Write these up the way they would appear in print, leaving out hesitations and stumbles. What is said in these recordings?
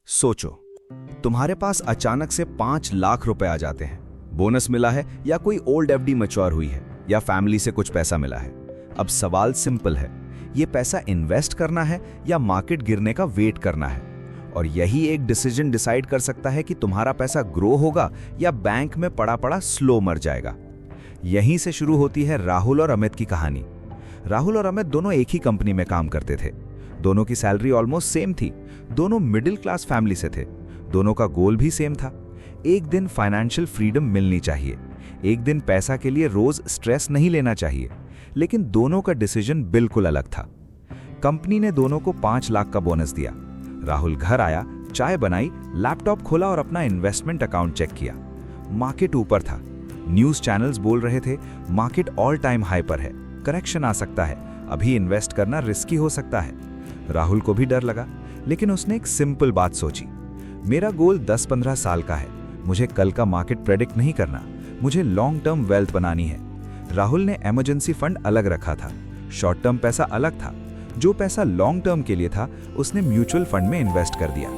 सोचो, तुम्हारे पास अचानक से 5 लाख रुपए आ जाते हैं। बोनस मिला है या कोई ओल्ड एफडी मैच्योर हुई है या फैमिली से कुछ पैसा मिला है। अब सवाल सिंपल है, ये पैसा इन्वेस्ट करना है या मार्केट गिरने का वेट करना है। और यही एक डिसीजन डिसाइड कर सकता है कि तुम्हारा पैसा ग्रो होगा या बैंक में पड़ा पड़ा स्लो मर जाएगा। यहीं से शुरू होती है राहुल और अमित की कहानी। राहुल और अमित दोनों एक ही कंपनी में काम करते थे। दोनों की सैलरी ऑलमोस्ट सेम थी। दोनों मिडिल क्लास फैमिली से थे। दोनों का गोल भी सेम था। एक दिन फाइनेंशियल फ्रीडम मिलनी चाहिए, एक दिन पैसा के लिए रोज स्ट्रेस नहीं लेना चाहिए। लेकिन दोनों का डिसीजन बिल्कुल अलग था। कंपनी ने दोनों को 5 लाख का बोनस दिया। राहुल घर आया, चाय बनाई, लैपटॉप खोला और अपना इन्वेस्टमेंट अकाउंट चेक किया। मार्केट ऊपर था। न्यूज चैनल्स बोल रहे थे मार्केट ऑल टाइम हाई पर है, करेक्शन आ सकता है, अभी इन्वेस्ट करना रिस्की हो सकता है। राहुल को भी डर लगा, लेकिन उसने एक सिंपल बात सोची, मेरा गोल 10-15 साल का है, मुझे कल का मार्केट प्रेडिक्ट नहीं करना, मुझे लॉन्ग टर्म वेल्थ बनानी है। राहुल ने इमरजेंसी फंड अलग रखा था, शॉर्ट टर्म पैसा अलग था। जो पैसा लॉन्ग टर्म के लिए था उसने म्यूचुअल फंड में इन्वेस्ट कर दिया।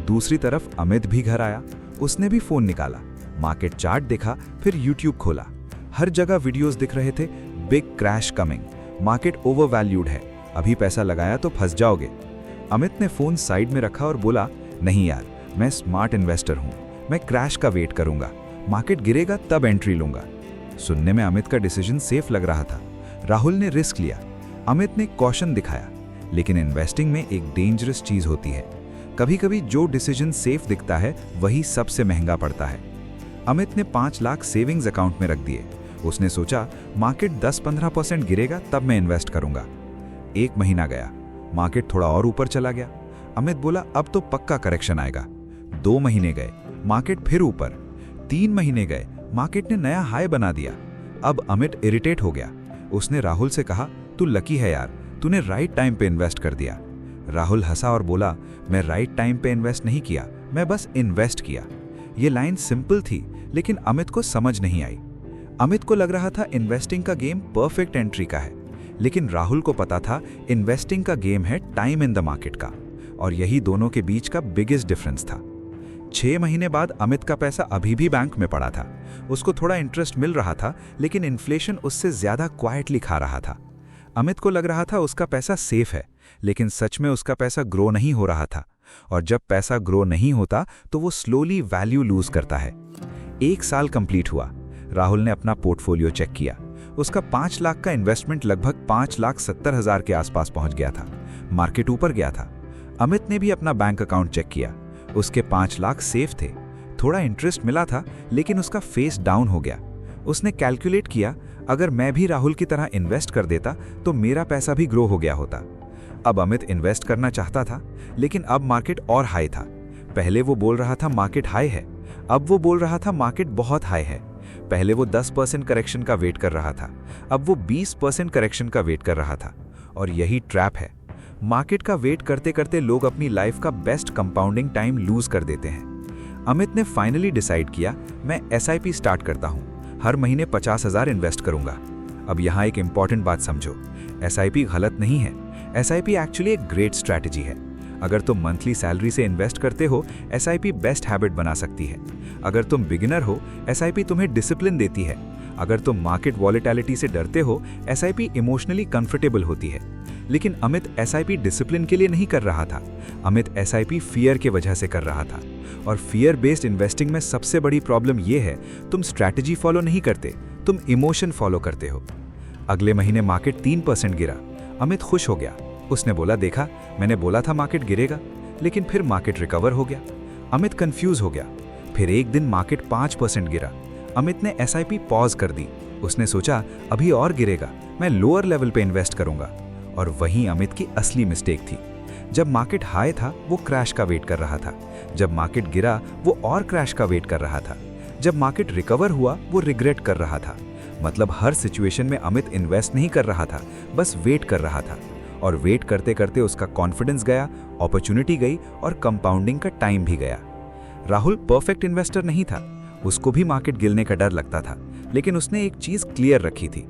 दूसरी तरफ अमित भी घर आया। उसने भी फोन निकाला, मार्केट चार्ट देखा, फिर यूट्यूब खोला। हर जगह वीडियोस दिख रहे थे, big crash coming, market overvalued है, अभी पैसा लगाया तो फंस जाओगे। अमित ने फोन साइड में रखा और बोला, नहीं यार, मैं स्मार्ट इन्वेस्टर हूं, मैं क्रैश का वेट करूंगा, मार्केट गिरेगा तब एंट्री लूंगा। सुनने में अमित का डिसीजन सेफ लग रहा था। राहुल ने रिस्क लिया, अमित ने कॉशन दिखाया। लेकिन इन्वेस्टिंग में एक डेंजरस चीज होती है, कभी कभी जो डिसीजन सेफ दिखता है वही सबसे महंगा पड़ता है। अमित ने 5 लाख सेविंग्स अकाउंट में रख दिए। उसने सोचा मार्केट 10-15% गिरेगा तब मैं इन्वेस्ट करूंगा। 1 महीना गया, मार्केट थोड़ा और ऊपर चला गया। अमित बोला अब तो पक्का करेक्शन आएगा। 2 महीने गए, मार्केट फिर ऊपर। 3 महीने गए, मार्केट ने नया हाई बना दिया। अब अमित इरिटेट हो गया। उसने राहुल से कहा, तू लकी है यार, तूने राइट टाइम पे इन्वेस्ट कर दिया। राहुल हंसा और बोला, मैं राइट टाइम पे इन्वेस्ट नहीं किया, मैं बस इन्वेस्ट किया। ये लाइन सिंपल थी, लेकिन अमित को समझ नहीं आई। अमित को लग रहा था इन्वेस्टिंग का गेम परफेक्ट एंट्री का है, लेकिन राहुल को पता था इन्वेस्टिंग का गेम है टाइम इन द मार्केट का। और यही दोनों के बीच का बिगेस्ट डिफरेंस था। 6 महीने बाद अमित का पैसा अभी भी बैंक में पड़ा था। उसको थोड़ा इंटरेस्ट मिल रहा था, लेकिन इन्फ्लेशन उससे ज्यादा क्वाइटली खा रहा था। अमित को लग रहा था उसका पैसा सेफ है, लेकिन सच में उसका पैसा ग्रो नहीं हो रहा था। और जब पैसा ग्रो नहीं होता तो वो स्लोली वैल्यू लूज करता है। 1 साल कंप्लीट हुआ। राहुल ने अपना पोर्टफोलियो चेक किया। उसका 5 लाख का इन्वेस्टमेंट लगभग 5,70,000 के आसपास पहुंच गया था। मार्केट ऊपर गया था। अमित ने भी अपना बैंक अकाउंट चेक किया। उसके 5 लाख सेफ थे। थोड़ा इंटरेस्ट मिला था, लेकिन उसका फेस डाउन हो गया। उसने कैलकुलेट किया, अगर मैं भी राहुल की तरह इन्वेस्ट कर देता तो मेरा पैसा भी ग्रो हो गया होता। अब अमित इन्वेस्ट करना चाहता था, लेकिन अब मार्केट और हाई था। पहले वो बोल रहा था मार्केट हाई है, अब वो बोल रहा था मार्केट बहुत हाई है। पहले वो 10% करेक्शन का वेट कर रहा था, अब वो 20% करेक्शन का वेट कर रहा था। और यही ट्रैप है, मार्केट का वेट करते करते लोग अपनी लाइफ का बेस्ट कंपाउंडिंग टाइम लूज कर देते हैं। अमित ने फाइनली डिसाइड किया, मैं SIP स्टार्ट करता हूं, हर महीने 50,000 इन्वेस्ट करूंगा। अब यहां एक इंपॉर्टेंट बात समझो, SIP गलत नहीं है। SIP एक्चुअली एक ग्रेट स्ट्रैटेजी है। अगर तुम मंथली सैलरी से इन्वेस्ट करते हो, SIP बेस्ट हैबिट बना सकती है। अगर तुम बिगिनर हो, SIP तुम्हें डिसिप्लिन देती है। अगर तुम मार्केट वॉलेटिलिटी से डरते हो, SIP इमोशनली कंफर्टेबल होती है। लेकिन अमित SIP डिसिप्लिन के लिए नहीं कर रहा था। अमित SIP फियर के वजह से कर रहा था। और फियर बेस्ड इन्वेस्टिंग में सबसे बड़ी प्रॉब्लम यह है, तुम स्ट्रैटेजी फॉलो नहीं करते, तुम इमोशन फॉलो करते हो। अगले महीने मार्केट 3% गिरा। अमित खुश हो गया। उसने बोला, देखा, मैंने बोला था मार्केट गिरेगा। लेकिन फिर मार्केट रिकवर हो गया। अमित कंफ्यूज हो गया। फिर एक दिन मार्केट 5% गिरा। अमित ने SIP पॉज कर दी। उसने सोचा अभी और गिरेगा, मैं लोअर लेवल पे इन्वेस्ट करूंगा। और वहीं अमित की असली मिस्टेक थी। जब मार्केट हाई था वो क्रैश का वेट कर रहा था, जब मार्केट गिरा वो और क्रैश का वेट कर रहा था, जब मार्केट रिकवर हुआ वो रिग्रेट कर रहा था। मतलब हर सिचुएशन में अमित इन्वेस्ट नहीं कर रहा था, बस वेट कर रहा था। और वेट करते करते उसका कॉन्फिडेंस गया, अपॉर्चुनिटी गई और कंपाउंडिंग का टाइम भी गया। राहुल परफेक्ट इन्वेस्टर नहीं था, उसको भी मार्केट गिरने का डर लगता था, लेकिन उसने एक चीज क्लियर रखी थी,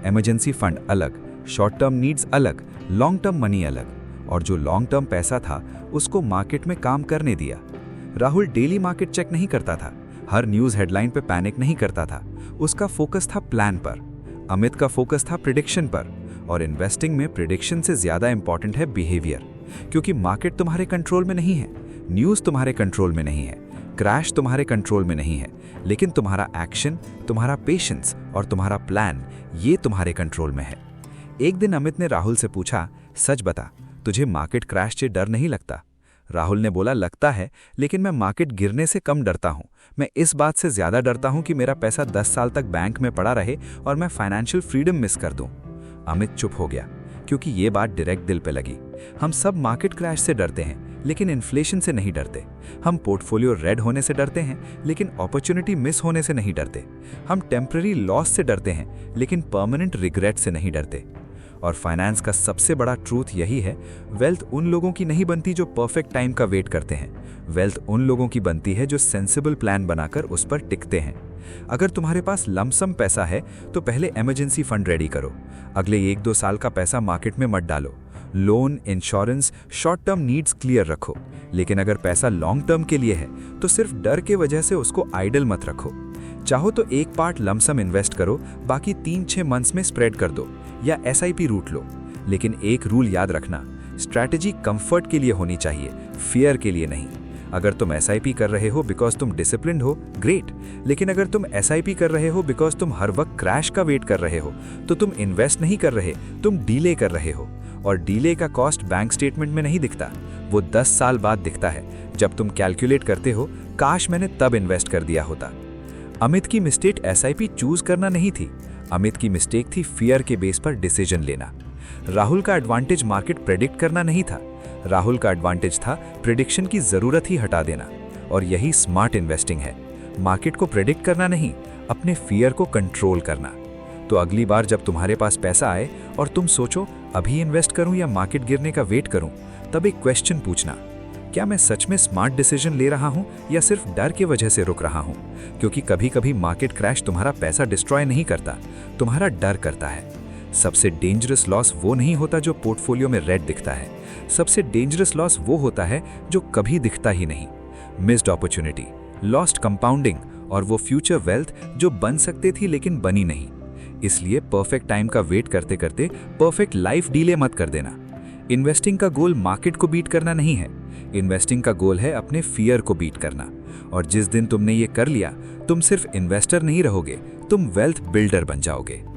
इमरजेंसी फंड अलग, शॉर्ट टर्म नीड्स अलग, लॉन्ग टर्म मनी अलग। और जो लॉन्ग टर्म पैसा था उसको मार्केट में काम करने दिया। राहुल डेली मार्केट चेक नहीं करता था, हर न्यूज़ हेडलाइन पे पैनिक नहीं करता था। उसका फोकस था प्लान पर। अमित का फोकस था प्रिडिक्शन पर, और इन्वेस्टिंग में प्रिडिक्शन से ज़्यादा इंपॉर्टेंट है बिहेवियर, क्योंकि मार्केट तुम्हारे कंट्रोल में नहीं है, न्यूज़ तुम्हारे कंट्रोल में नहीं है, क्रैश तुम्हारे कंट्रोल में नहीं है, लेकिन तुम्हारा एक्शन, तुम्हारा पेशेंस और तुम्हारा प्लान, ये तुम्हारे कंट्रोल में है। एक दिन अमित ने राहुल से पूछा, सच बता, तुझे मार्केट क्रैश से डर नहीं लगता? राहुल ने बोला, लगता है, लेकिन मैं मार्केट गिरने से कम डरता हूँ। मैं इस बात से ज़्यादा डरता हूँ कि मेरा पैसा 10 साल तक बैंक में पड़ा रहे और मैं फाइनेंशियल फ्रीडम मिस कर दूँ। अमित चुप हो गया, क्योंकि ये बात डायरेक्ट दिल पे लगी। हम सब मार्केट क्रैश से डरते हैं, लेकिन इन्फ्लेशन से नहीं डरते। हम पोर्टफोलियो रेड होने से डरते हैं, लेकिन अपॉर्चुनिटी मिस होने से नहीं डरते। हम टेम्पररी लॉस से डरते हैं, लेकिन परमानेंट रिग्रेट से नहीं डरते। और फाइनेंस का सबसे बड़ा ट्रूथ यही है, वेल्थ उन लोगों की नहीं बनती जो परफेक्ट टाइम का वेट करते हैं। वेल्थ उन लोगों की बनती है जो सेंसिबल प्लान बनाकर उस पर टिकते हैं। अगर तुम्हारे पास लमसम पैसा है तो पहले इमरजेंसी फंड रेडी करो। अगले 1-2 साल का पैसा मार्केट में मत डालो। Loan, insurance, short term needs clear रखो। लेकिन अगर पैसा लॉन्ग टर्म के लिए है तो सिर्फ डर के वजह से उसको आइडल मत रखो। चाहो तो एक पार्ट लमसम इन्वेस्ट करो, बाकी 3-6 मंथ्स में स्प्रेड कर दो, या SIP रूट लो। लेकिन एक रूल याद रखना, स्ट्रैटेजी कंफर्ट के लिए होनी चाहिए, फियर के लिए नहीं। अगर तुम SIP कर रहे हो बिकॉज तुम डिसिप्लिन्ड हो, ग्रेट। लेकिन अगर तुम SIP कर रहे हो बिकॉज तुम हर वक्त क्रैश का वेट कर रहे हो, तो तुम इन्वेस्ट नहीं कर रहे, तुम डीले कर रहे हो। और डीले का कॉस्ट बैंक स्टेटमेंट में नहीं दिखता, वो 10 साल बाद दिखता है, जब तुम कैलकुलेट करते हो, काश मैंने तब इन्वेस्ट कर दिया होता। अमित की मिस्टेक SIP चूज करना नहीं थी, अमित की मिस्टेक थी फियर के बेस पर डिसीजन लेना। राहुल का एडवांटेज मार्केट प्रेडिक्ट करना नहीं था, राहुल का एडवांटेज था प्रिडिक्शन की जरूरत ही हटा देना। और यही स्मार्ट इन्वेस्टिंग है, मार्केट को प्रेडिक्ट करना नहीं, अपने फियर को कंट्रोल करना। तो अगली बार जब तुम्हारे पास पैसा आए और तुम सोचो अभी इन्वेस्ट करूं या मार्केट गिरने का वेट करूं, तब एक क्वेश्चन पूछना, क्या मैं सच में स्मार्ट डिसीजन ले रहा हूं या सिर्फ डर की वजह से रुक रहा हूं? क्योंकि कभी कभी मार्केट क्रैश तुम्हारा पैसा डिस्ट्रॉय नहीं करता, तुम्हारा डर करता है। सबसे डेंजरस लॉस वो नहीं होता जो पोर्टफोलियो में रेड दिखता है, सबसे डेंजरस लॉस वो होता है जो कभी दिखता ही नहीं। मिस्ड अपॉर्चुनिटी, लॉस्ट कंपाउंडिंग, और वो फ्यूचर वेल्थ जो बन सकती थी लेकिन बनी नहीं। इसलिए परफेक्ट टाइम का वेट करते करते परफेक्ट लाइफ डीले मत कर देना। इन्वेस्टिंग का गोल मार्केट को बीट करना नहीं है, इन्वेस्टिंग का गोल है अपने फियर को बीट करना। और जिस दिन तुमने ये कर लिया, तुम सिर्फ इन्वेस्टर नहीं रहोगे, तुम वेल्थ बिल्डर बन जाओगे।